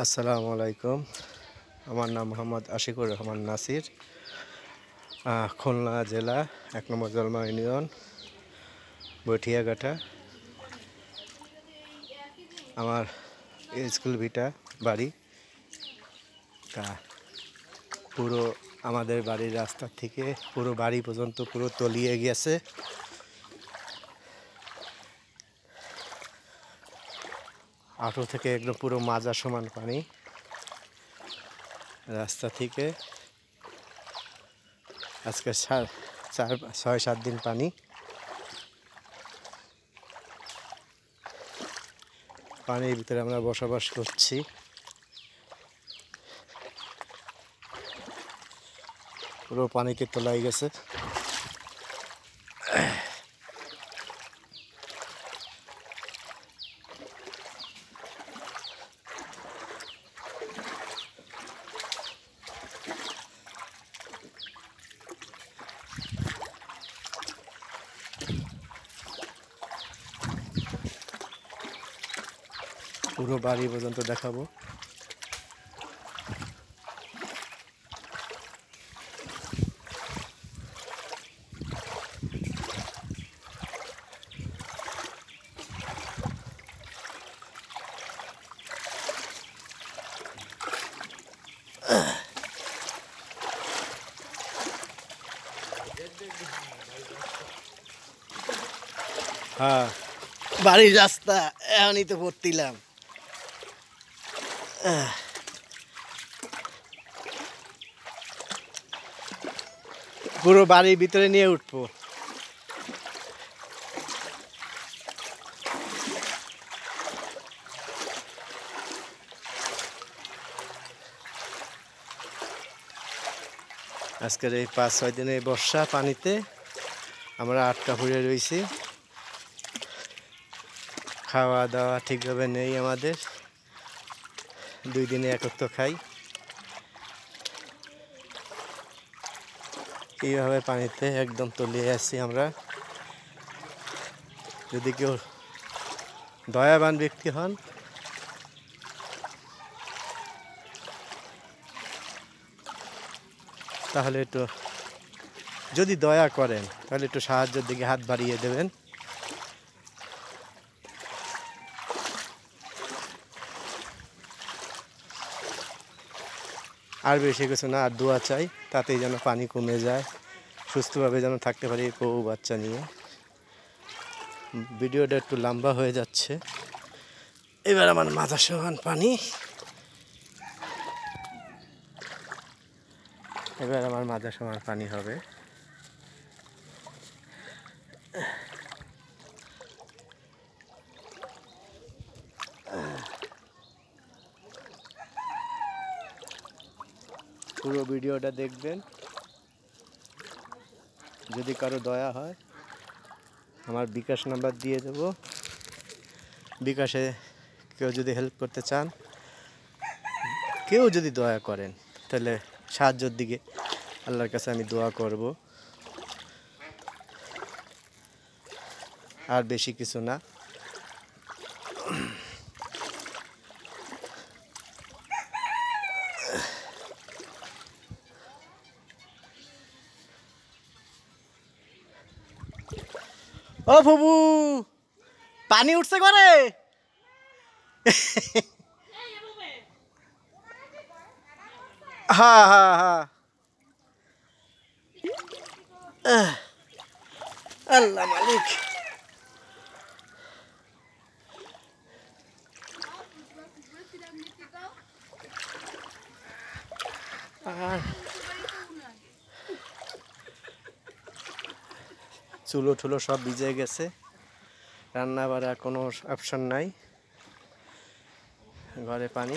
আসসালামু আলাইকুম। আমার নাম মোহাম্মদ আশিকুর রহমান নাসির। খুলনা জেলা ১ নম্বর জলমা ইউনিয়ন বটিয়াঘাটা। আমার স্কুল ভিটা বাড়ি। তা পুরো আমাদের বাড়ির রাস্তা থেকে পুরো বাড়ি পর্যন্ত পুরো তলিয়ে গেছে। আঁটু থেকে একদম পুরো মাজা সমান পানি রাস্তা থেকে। আজকে ৬-৭ দিন পানির ভিতরে আমরা বসবাস করছি। পুরো পানিতে তলায় গেছে। পুরো বাড়ি পর্যন্ত দেখাবো। হ্যাঁ, বাড়ির রাস্তা এখনই তো ভর্তিলাম। পুরো বাড়ির ভিতরে নিয়ে উঠবো। আজকের এই ৫-৬ দিনের বর্ষা পানিতে আমরা আটকা পড়ে রয়েছি। খাওয়া দাওয়া ঠিকভাবে নেই আমাদের। ২ দিনে একত্র খাই। এইভাবে পানিতে একদম তলিয়ে আসছি আমরা। যদি কেউ দয়াবান ব্যক্তি হন, তাহলে একটু যদি দয়া করেন তাহলে একটু সাহায্যের দিকে হাত বাড়িয়ে দেবেন। আর বেশি কিছু না, আর দোয়া চাই তাতেই যেন পানি কমে যায়, সুস্থভাবে যেন থাকতে পারি বউ বাচ্চা নিয়ে। ভিডিওটা একটু লম্বা হয়ে যাচ্ছে। এবার আমার মাথা সমান পানি। এবার আমার মাথা সমান পানি হবে। পুরো ভিডিওটা দেখবেন। যদি কারো দয়া হয়, আমার বিকাশ নাম্বার দিয়ে দেব। বিকাশে কেউ যদি হেল্প করতে চান, কেউ যদি দয়া করেন, তাহলে সাহায্যের দিকে আল্লাহর কাছে আমি দোয়া করব। আর বেশি কিছু না। ও ফুবু, পানি উঠছে করে। হ্যাঁ হ্যাঁ হ্যাঁ, আল্লাহ মালিক। আর চুলো ঠুলো সব ভিজে গেছে। রান্না বাড়া কোনো অপশন নাই, ঘরে পানি।